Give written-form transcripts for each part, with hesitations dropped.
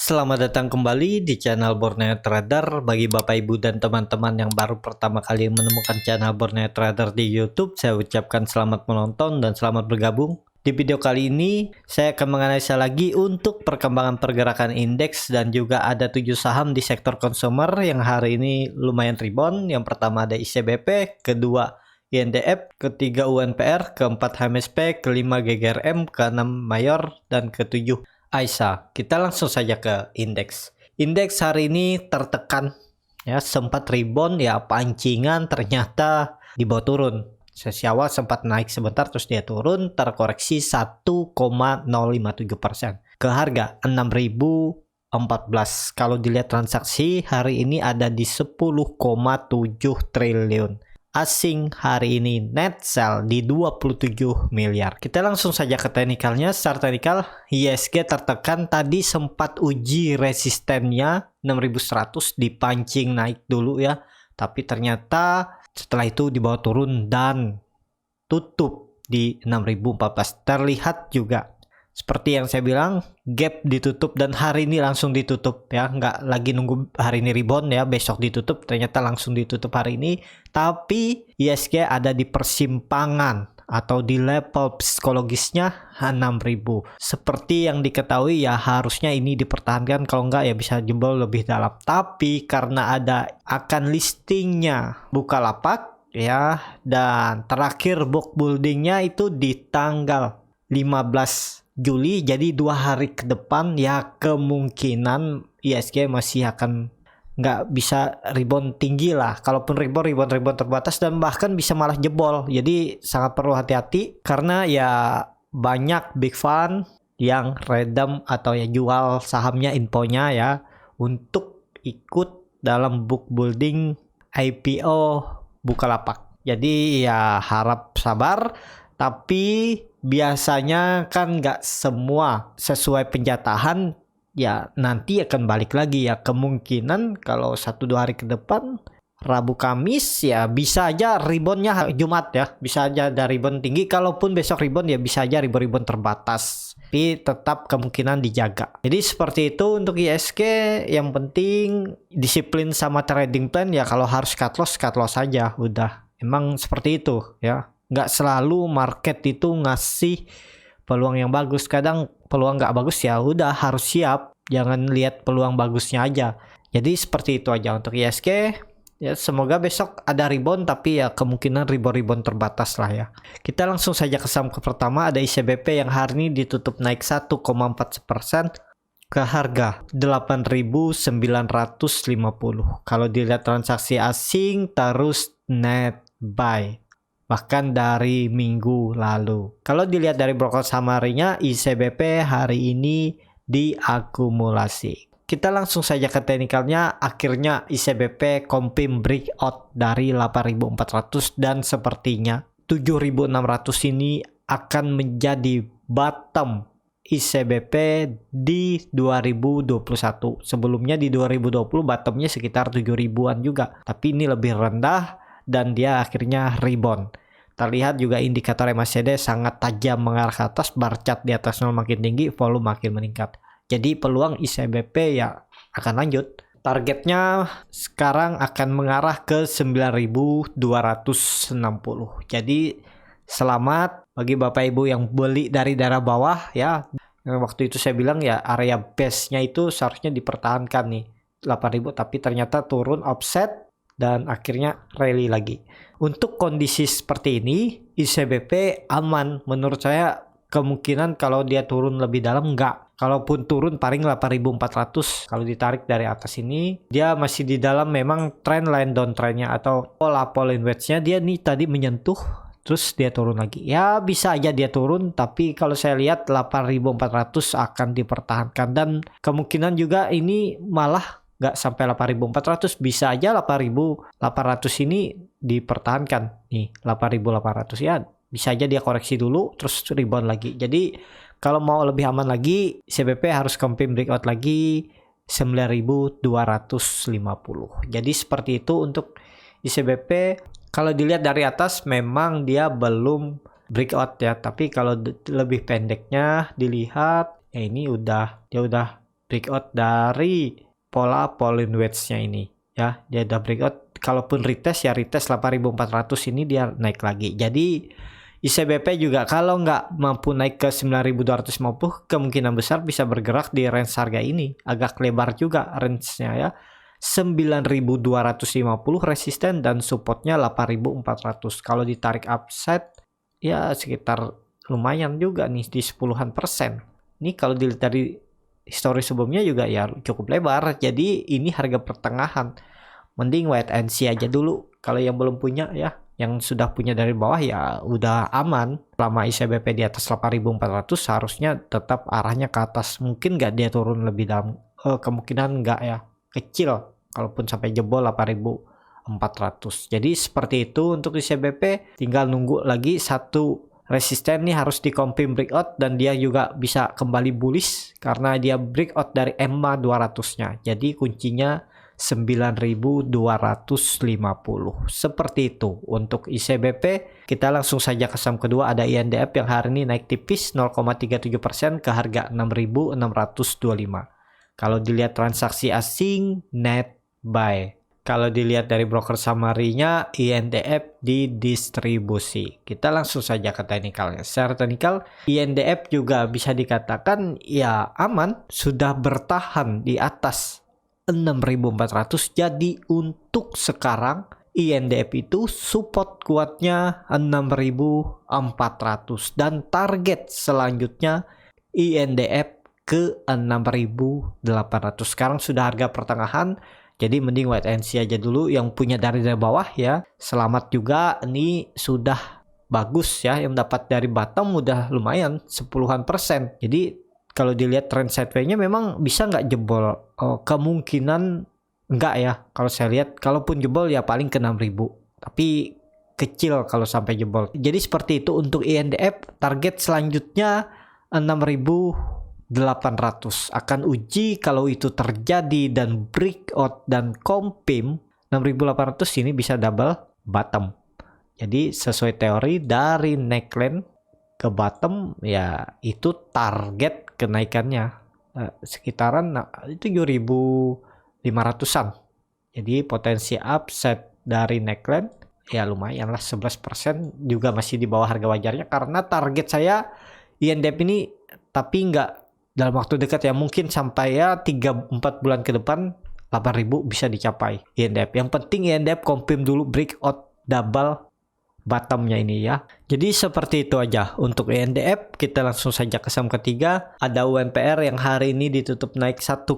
Selamat datang kembali di channel Borneo Trader. Bagi Bapak Ibu dan teman-teman yang baru pertama kali menemukan channel Borneo Trader di YouTube, saya ucapkan selamat menonton dan selamat bergabung. Di video kali ini, saya akan menganalisa lagi untuk perkembangan pergerakan indeks dan juga ada 7 saham di sektor consumer yang hari ini lumayan rebound. Yang pertama ada ICBP, kedua INDF, ketiga UNPR, keempat HMSP, kelima GGRM, keenam Mayor, dan ketujuh Aisyah. Kita langsung saja ke indeks. Indeks hari ini tertekan ya, sempat rebound ya, pancingan ternyata dibawa turun. Sesi awal sempat naik sebentar terus dia turun, terkoreksi 1,057% ke harga 6.014. Kalau dilihat transaksi hari ini ada di 10,7 triliun. Asing hari ini net sell di 27 miliar. Kita langsung saja ke teknikalnya. Secara teknikal, ISG tertekan tadi sempat uji resistennya 6100, dipancing naik dulu ya. Tapi ternyata setelah itu dibawa turun dan tutup di 6014. Terlihat juga seperti yang saya bilang, gap ditutup dan hari ini langsung ditutup ya, nggak lagi nunggu hari ini rebound ya, besok ditutup, ternyata langsung ditutup hari ini. Tapi ISG ada di persimpangan atau di level psikologisnya 6000. Seperti yang diketahui ya, harusnya ini dipertahankan, kalau nggak ya bisa jebol lebih dalam. Tapi karena ada akan listingnya Bukalapak ya, dan terakhir book buildingnya itu di tanggal 15 Juli, jadi 2 hari ke depan ya, kemungkinan ISG masih akan nggak bisa rebound tinggi lah. Kalaupun rebound terbatas dan bahkan bisa malah jebol. Jadi sangat perlu hati-hati karena ya banyak big fund yang redem atau ya jual sahamnya, infonya ya, untuk ikut dalam book building IPO Bukalapak. Jadi ya harap sabar, tapi biasanya kan nggak semua sesuai penjatahan ya, nanti akan balik lagi ya. Kemungkinan kalau 1-2 hari ke depan, Rabu Kamis ya bisa aja reboundnya Jumat ya, bisa aja ada rebound tinggi. Kalaupun besok rebound ya bisa aja rebound terbatas, tapi tetap kemungkinan dijaga. Jadi seperti itu untuk ISG. Yang penting disiplin sama trading plan ya. Kalau harus cut loss aja udah, emang seperti itu ya. Nggak selalu market itu ngasih peluang yang bagus. Kadang peluang nggak bagus ya udah harus siap, jangan lihat peluang bagusnya aja. Jadi seperti itu aja untuk ISG ya. Semoga besok ada rebound, tapi ya kemungkinan rebound terbatas lah ya. Kita langsung saja ke saham pertama, ada ICBP yang hari ini ditutup naik 1,4% ke harga 8.950. Kalau dilihat transaksi asing terus net buy, bahkan dari minggu lalu. Kalau dilihat dari broker summary-nya, ICBP hari ini diakumulasi. Kita langsung saja ke teknikalnya. Akhirnya ICBP confirm breakout dari 8.400 dan sepertinya 7.600 ini akan menjadi bottom ICBP di 2021. Sebelumnya di 2020 bottomnya sekitar 7.000-an juga, tapi ini lebih rendah dan dia akhirnya rebound. Terlihat juga indikator MACD sangat tajam mengarah ke atas, bar chart di atas nol makin tinggi, volume makin meningkat. Jadi peluang ICBP ya akan lanjut. Targetnya sekarang akan mengarah ke 9.260. Jadi selamat bagi Bapak Ibu yang beli dari daerah bawah ya. Waktu itu saya bilang ya, area base-nya itu seharusnya dipertahankan nih 8.000, tapi ternyata turun offset dan akhirnya rally lagi. Untuk kondisi seperti ini, ICBP aman menurut saya. Kemungkinan kalau dia turun lebih dalam enggak. Kalaupun turun paling 8.400. Kalau ditarik dari atas ini, dia masih di dalam memang trendline downtrendnya atau pola wedge-nya. Dia nih tadi menyentuh terus dia turun lagi. Ya bisa aja dia turun, tapi kalau saya lihat 8.400 akan dipertahankan dan kemungkinan juga ini malah nggak sampai 8.400, bisa aja 8.800 ini dipertahankan nih, 8.800 ya, bisa aja dia koreksi dulu terus rebound lagi. Jadi kalau mau lebih aman lagi, CBP harus confirm breakout lagi 9.250. Jadi seperti itu untuk ICBP. Kalau dilihat dari atas memang dia belum breakout ya, tapi kalau lebih pendeknya dilihat ya, ini dia udah breakout dari pola Pauline Wedge-nya ini ya. Dia udah breakout, kalaupun retest ya retest 8.400 ini dia naik lagi. Jadi ICBP juga kalau nggak mampu naik ke 9.250 kemungkinan besar bisa bergerak di range harga ini. Agak lebar juga range-nya ya. 9.250 resisten dan supportnya 8.400. Kalau ditarik upside ya sekitar lumayan juga nih di 10%. Ini kalau dilihat dari histori sebelumnya juga ya cukup lebar. Jadi ini harga pertengahan. Mending wait and see aja dulu kalau yang belum punya ya. Yang sudah punya dari bawah ya udah aman. Selama ICBP di atas 8.400 harusnya tetap arahnya ke atas. Mungkin nggak dia turun lebih dalam, kemungkinan nggak ya, kecil kalaupun sampai jebol 8.400. Jadi seperti itu untuk ICBP. Tinggal nunggu lagi satu resisten nih harus dikonfirm breakout, dan dia juga bisa kembali bullish karena dia breakout dari EMA 200-nya. Jadi kuncinya 9.250. Seperti itu untuk ICBP. Kita langsung saja ke saham kedua, ada INDF yang hari ini naik tipis 0,37% ke harga 6.625. Kalau dilihat transaksi asing net buy. Kalau dilihat dari broker summary-nya, INDF didistribusi. Kita langsung saja ke teknikalnya. Secara teknikal, INDF juga bisa dikatakan ya aman, sudah bertahan di atas 6.400. Jadi untuk sekarang INDF itu support kuatnya 6.400 dan target selanjutnya INDF ke 6.800. Sekarang sudah harga pertengahan, jadi mending wait and see aja dulu. Yang punya dari bawah ya selamat juga, ini sudah bagus ya, yang dapat dari bottom udah lumayan 10%. Jadi kalau dilihat trend sideways-nya memang bisa nggak jebol? Kemungkinan nggak ya. Kalau saya lihat, kalaupun jebol ya paling ke 6.000. Tapi kecil kalau sampai jebol. Jadi seperti itu untuk INDF. Target selanjutnya 6.800. Akan uji kalau itu terjadi dan breakout dan confirm 6.800 ini bisa double bottom. Jadi sesuai teori dari neckline ke bottom ya itu target kenaikannya sekitaran itu 7.500-an. Jadi potensi upside dari neckline ya lumayan lah, 11% juga masih di bawah harga wajarnya. Karena target saya INDF ini, tapi nggak dalam waktu dekat ya, mungkin sampai ya 3-4 bulan ke depan 8.000 bisa dicapai INDF. Yang penting INDF confirm dulu breakout double bottomnya ini ya. Jadi seperti itu aja untuk INDF. Kita langsung saja ke saham ketiga, ada UNPR yang hari ini ditutup naik 1,49%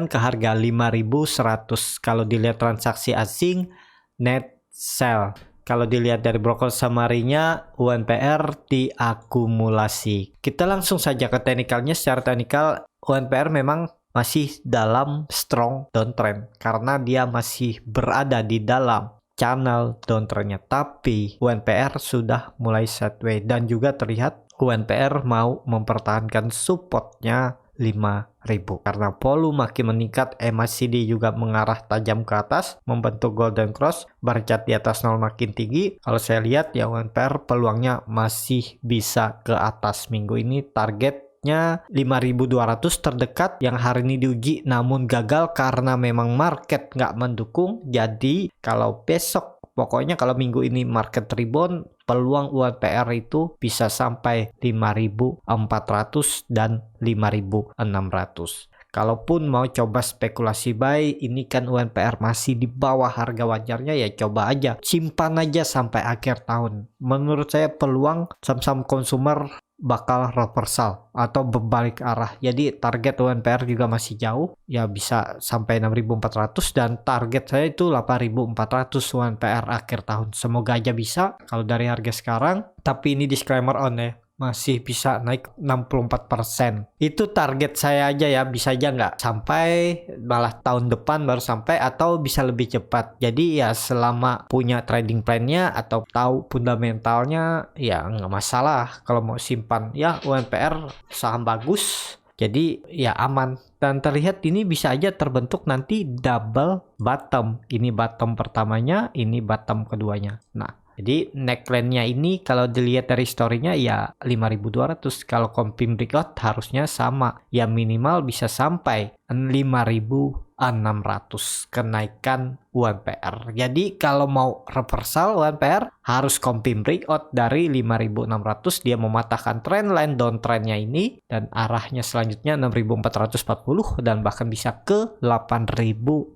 ke harga 5.100. Kalau dilihat transaksi asing net sell, kalau dilihat dari broker summary-nya UNPR diakumulasi. Kita langsung saja ke teknikalnya. Secara teknikal UNPR memang masih dalam strong downtrend karena dia masih berada di dalam channel downtrendnya, tapi UNPR sudah mulai sideways dan juga terlihat UNPR mau mempertahankan supportnya 5.000 karena volume makin meningkat. MACD juga mengarah tajam ke atas membentuk golden cross, bar chart di atas 0 makin tinggi. Kalau saya lihat ya UNPR peluangnya masih bisa ke atas minggu ini. Targetnya 5.200 terdekat yang hari ini diuji namun gagal karena memang market nggak mendukung. Jadi kalau besok, pokoknya kalau minggu ini market rebound, peluang UNPR itu bisa sampai 5.400 dan 5.600. Kalaupun mau coba spekulasi buy, ini kan UNPR masih di bawah harga wajarnya, ya coba aja, simpan aja sampai akhir tahun. Menurut saya peluang saham-saham konsumer bakal reversal atau berbalik arah. Jadi target UNPR juga masih jauh, ya bisa sampai 6.400 dan target saya itu 8.400 UNPR akhir tahun. Semoga aja bisa kalau dari harga sekarang, tapi ini disclaimer on ya, masih bisa naik 64%. Itu target saya aja ya, bisa aja nggak sampai, malah tahun depan baru sampai atau bisa lebih cepat. Jadi ya selama punya trading plan-nya atau tahu fundamentalnya ya nggak masalah kalau mau simpan. Ya UNPR saham bagus, jadi ya aman. Dan terlihat ini bisa aja terbentuk nanti double bottom. Ini bottom pertamanya, ini bottom keduanya. Nah, Jadi neckline-nya ini kalau dilihat dari story-nya ya 5.200. Kalau confirm breakout harusnya sama. Ya minimal bisa sampai 5.600 kenaikan UNPR. Jadi kalau mau reversal UNPR harus confirm breakout dari 5.600, dia mematahkan trendline downtrendnya ini dan arahnya selanjutnya 6.440 dan bahkan bisa ke 8.400.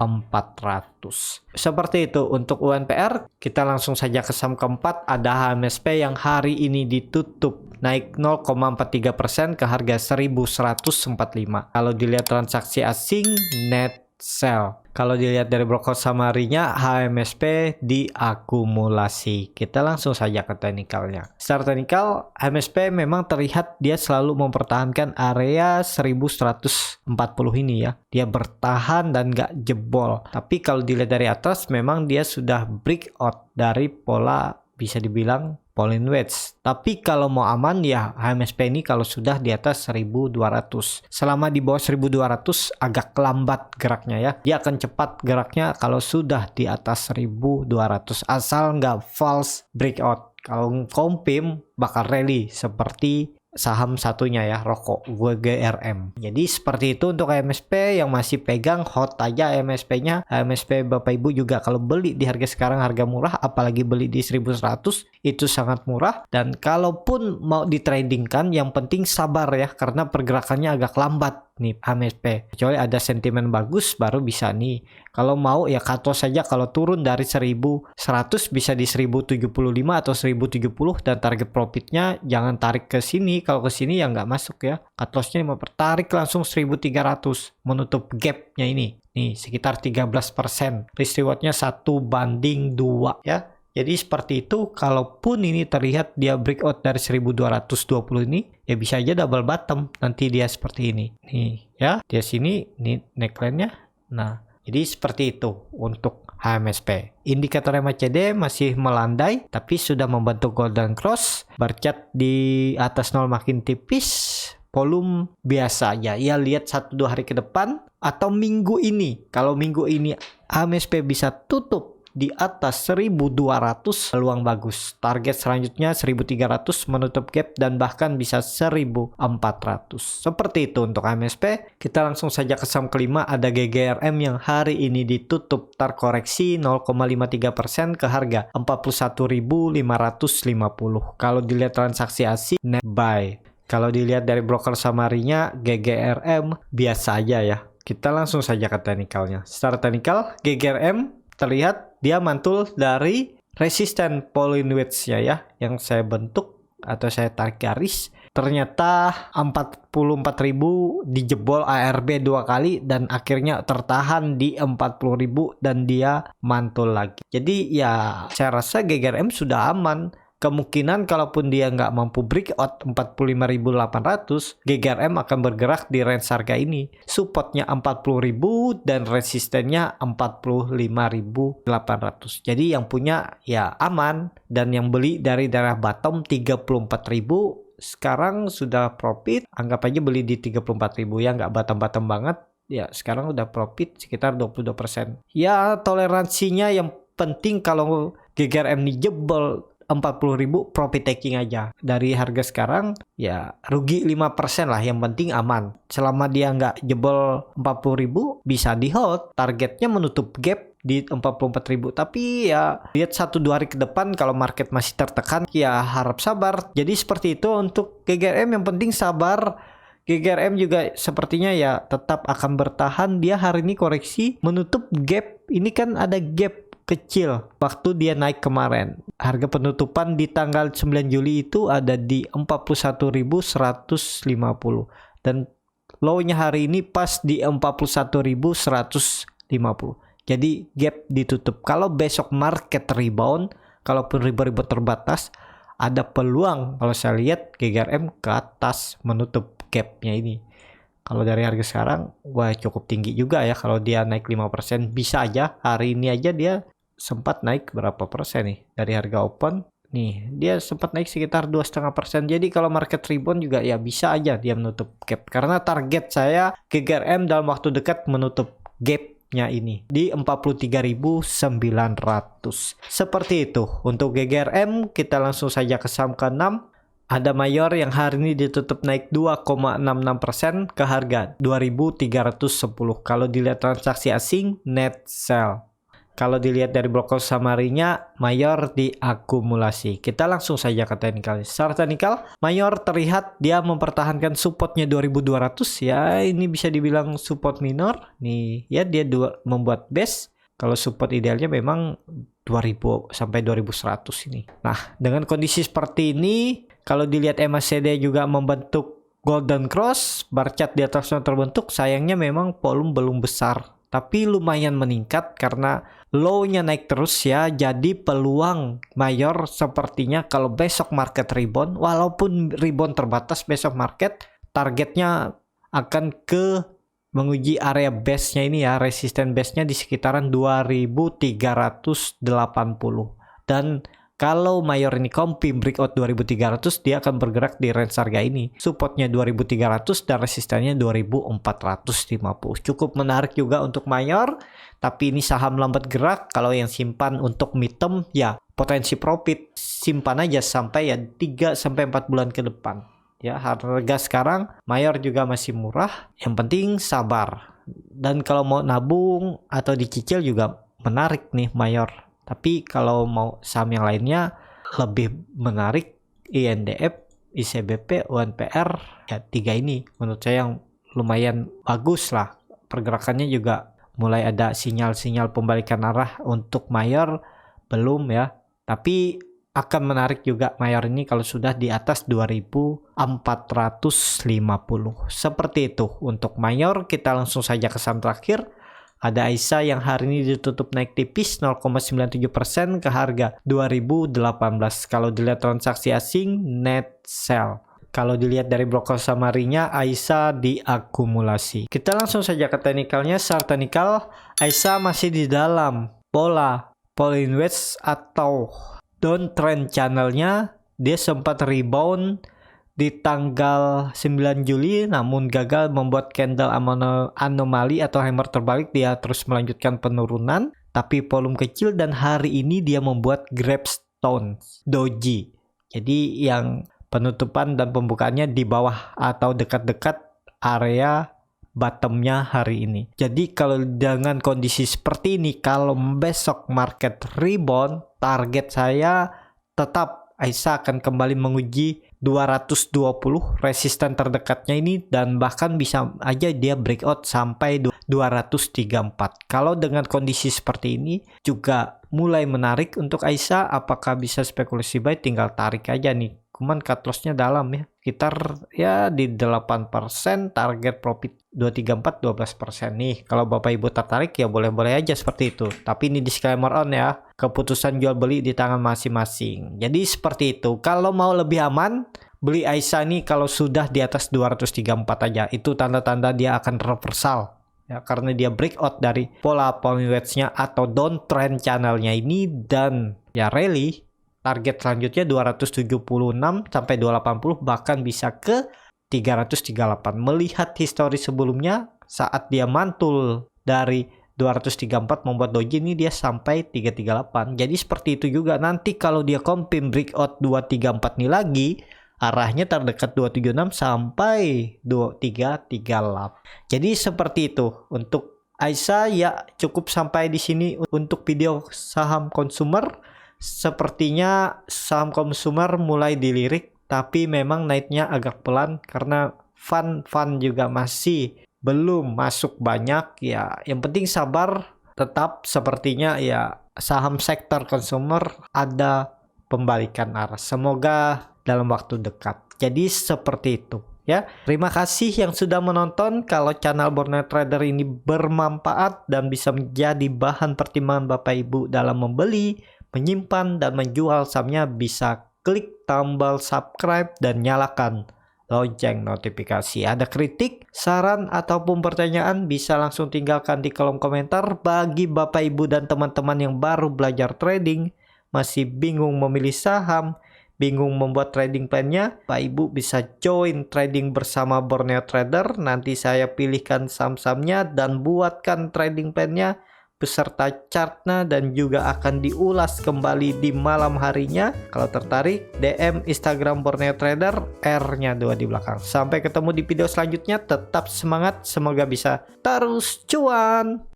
Seperti itu untuk UNPR. Kita langsung saja ke saham keempat, ada HMSP yang hari ini ditutup naik 0,43% ke harga 1.145. Kalau dilihat transaksi asing net sell. Kalau dilihat dari broker summary-nya, HMSP diakumulasi. Kita langsung saja ke teknikalnya. Secara teknikal, HMSP memang terlihat dia selalu mempertahankan area 1140 ini ya. Dia bertahan dan gak jebol. Tapi kalau dilihat dari atas, memang dia sudah breakout dari pola bisa dibilang Pauline wedge. Tapi kalau mau aman ya HMSP ini kalau sudah di atas 1.200. Selama di bawah 1.200 agak lambat geraknya ya. Dia akan cepat geraknya kalau sudah di atas 1.200. Asal nggak false breakout. Kalau confirm bakal rally seperti saham satunya ya, rokok GGRM. Jadi seperti itu untuk HMSP yang masih pegang hot aja HMSP-nya. HMSP Bapak Ibu juga kalau beli di harga sekarang harga murah, apalagi beli di 1.100 itu sangat murah. Dan kalaupun mau ditradingkan yang penting sabar ya, karena pergerakannya agak lambat nih HMSP. Kecuali ada sentimen bagus baru bisa nih. Kalau mau ya cut loss saja, kalau turun dari 1.100 bisa di 1.075 atau 1.070 dan target profitnya jangan tarik ke sini. Kalau ke sini ya nggak masuk ya. Cut lossnya tarik langsung 1.300 menutup gapnya ini. Nih sekitar 13%. Risk rewardnya 1:2 ya. Jadi seperti itu, kalaupun ini terlihat dia breakout dari 1.220 ini, ya bisa aja double bottom. Nanti dia seperti ini. Nih ya, dia sini, nih neckline-nya. Nah, jadi seperti itu untuk HMSP. Indikator MACD masih melandai, tapi sudah membentuk golden cross. Bercat di atas 0 makin tipis. Volume biasa aja. Ya lihat 1-2 hari ke depan atau minggu ini. Kalau minggu ini HMSP bisa tutup di atas 1.200, peluang bagus. Target selanjutnya 1.300 menutup gap dan bahkan bisa 1.400. Seperti itu untuk HMSP. Kita langsung saja ke saham kelima, ada GGRM yang hari ini ditutup terkoreksi 0,53% ke harga 41.550. Kalau dilihat transaksi asing net buy. Kalau dilihat dari broker summary-nya GGRM biasa aja ya. Kita langsung saja ke teknikalnya. Secara teknikal GGRM terlihat dia mantul dari resisten Pauline wedge-nya ya, yang saya bentuk atau saya tarik garis. Ternyata 44.000 dijebol ARB 2 kali dan akhirnya tertahan di 40.000 dan dia mantul lagi. Jadi ya saya rasa GGRM sudah aman. Kemungkinan kalaupun dia nggak mampu breakout 45.800, GGRM akan bergerak di range harga ini. Supportnya 40.000 dan resistennya 45.800. Jadi yang punya ya aman, dan yang beli dari daerah bottom 34.000 sekarang sudah profit. Anggap aja beli di 34.000 ya, nggak bottom-bottom banget. Ya sekarang udah profit sekitar 22%. Ya toleransinya yang penting kalau GGRM dijebol 40.000 profit taking aja. Dari harga sekarang ya rugi 5% lah, yang penting aman. Selama dia nggak jebol 40.000 bisa di hold. Targetnya menutup gap di 44.000. Tapi ya lihat 1-2 hari ke depan kalau market masih tertekan ya harap sabar. Jadi seperti itu untuk GGRM, yang penting sabar. GGRM juga sepertinya ya tetap akan bertahan. Dia hari ini koreksi menutup gap. Ini kan ada gap kecil waktu dia naik kemarin. Harga penutupan di tanggal 9 Juli itu ada di 41.150 dan low-nya hari ini pas di 41.150. Jadi gap ditutup. Kalau besok market rebound, kalaupun rebound terbatas, ada peluang kalau saya lihat GGRM ke atas menutup gapnya ini. Kalau dari harga sekarang, wah cukup tinggi juga ya. Kalau dia naik 5%, bisa aja. Hari ini aja dia sempat naik berapa persen nih dari harga open. Nih, dia sempat naik sekitar 2,5%. Jadi kalau market rebound juga ya bisa aja dia menutup gap. Karena target saya GGRM dalam waktu dekat menutup gap stopnya ini di 43.900. Seperti itu. Untuk GGRM kita langsung saja ke saham ke-6. Ada Mayor yang hari ini ditutup naik 2,66% ke harga 2.310. Kalau dilihat transaksi asing, net sell. Kalau dilihat dari broker summary-nya, Mayor diakumulasi. Kita langsung saja ke teknikal. Secara teknikal, Mayor terlihat dia mempertahankan supportnya 2200 ya. Ini bisa dibilang support minor. Nih ya, dia membuat base. Kalau support idealnya memang 2000 sampai 2100 ini. Nah, dengan kondisi seperti ini, kalau dilihat MACD juga membentuk golden cross, bar chart di atasnya terbentuk, sayangnya memang volume belum besar. Tapi lumayan meningkat karena low-nya naik terus ya. Jadi peluang Mayor sepertinya kalau besok market rebound, walaupun rebound terbatas besok market, targetnya akan ke menguji area base-nya ini ya, resisten base-nya di sekitaran 2380. Dan kalau Mayor ini confirm breakout 2300, dia akan bergerak di range harga ini. Supportnya 2300 dan resistennya 2450. Cukup menarik juga untuk Mayor, tapi ini saham lambat gerak. Kalau yang simpan untuk mid term ya potensi profit, simpan aja sampai ya 3 sampai 4 bulan ke depan. Ya, harga sekarang Mayor juga masih murah, yang penting sabar. Dan kalau mau nabung atau dicicil juga menarik nih Mayor. Tapi kalau mau saham yang lainnya lebih menarik INDF, ICBP, UNPR, ya 3 ini menurut saya yang lumayan bagus lah. Pergerakannya juga mulai ada sinyal-sinyal pembalikan arah. Untuk Mayor belum ya, tapi akan menarik juga Mayor ini kalau sudah di atas 2450. Seperti itu untuk Mayor. Kita langsung saja ke saham terakhir. Ada Aisyah yang hari ini ditutup naik tipis 0,97% ke harga 2018. Kalau dilihat transaksi asing, net sell. Kalau dilihat dari broker summary-nya, Aisyah diakumulasi. Kita langsung saja ke teknikalnya. Secara teknikal, Aisyah masih di dalam pola Pauline Wedge atau downtrend channelnya. Dia sempat rebound di tanggal 9 Juli namun gagal membuat candle anomali atau hammer terbalik. Dia terus melanjutkan penurunan tapi volume kecil, dan hari ini dia membuat gravestone doji. Jadi yang penutupan dan pembukaannya di bawah atau dekat-dekat area bottomnya hari ini. Jadi kalau dengan kondisi seperti ini, kalau besok market rebound, target saya tetap Aisyah akan kembali menguji 220 resisten terdekatnya ini, dan bahkan bisa aja dia breakout sampai 234. Kalau dengan kondisi seperti ini juga mulai menarik untuk Aisyah. Apakah bisa spekulasi buy? Tinggal tarik aja nih. Cuman cut loss-nya dalam ya, sekitar ya di 8%, target profit 234 12% nih. Kalau Bapak Ibu tertarik ya boleh-boleh aja seperti itu. Tapi ini disclaimer on ya, keputusan jual beli di tangan masing-masing. Jadi seperti itu. Kalau mau lebih aman, beli Aisyah nih kalau sudah di atas 234 aja. Itu tanda-tanda dia akan reversal. Ya, karena dia breakout dari pola Pauline Wedge-nya atau downtrend channelnya ini, dan ya rally. Target selanjutnya 276 sampai 280, bahkan bisa ke 338. Melihat histori sebelumnya saat dia mantul dari 234 membuat doji ini dia sampai 338. Jadi seperti itu juga nanti kalau dia confirm breakout 234 ini lagi, arahnya terdekat 276 sampai 2338. Jadi seperti itu untuk Aisyah. Ya cukup sampai di sini untuk video saham konsumer. Sepertinya saham konsumer mulai dilirik, tapi memang naiknya agak pelan karena fund juga masih belum masuk banyak ya. Yang penting sabar, tetap sepertinya ya saham sektor konsumer ada pembalikan arah. Semoga dalam waktu dekat. Jadi seperti itu ya. Terima kasih yang sudah menonton. Kalau channel Borneo Trader ini bermanfaat dan bisa menjadi bahan pertimbangan Bapak Ibu dalam membeli, menyimpan, dan menjual sahamnya, bisa klik tombol subscribe dan nyalakan lonceng notifikasi. Ada kritik, saran, ataupun pertanyaan bisa langsung tinggalkan di kolom komentar. Bagi Bapak Ibu dan teman-teman yang baru belajar trading, masih bingung memilih saham, bingung membuat trading plan-nya, Pak Ibu bisa join trading bersama Borneo Trader. Nanti saya pilihkan saham-sahamnya dan buatkan trading plan-nya beserta chartnya dan juga akan diulas kembali di malam harinya. Kalau tertarik, DM Instagram Borneo Trader, R-nya 2 di belakang. Sampai ketemu di video selanjutnya, tetap semangat, semoga bisa terus cuan.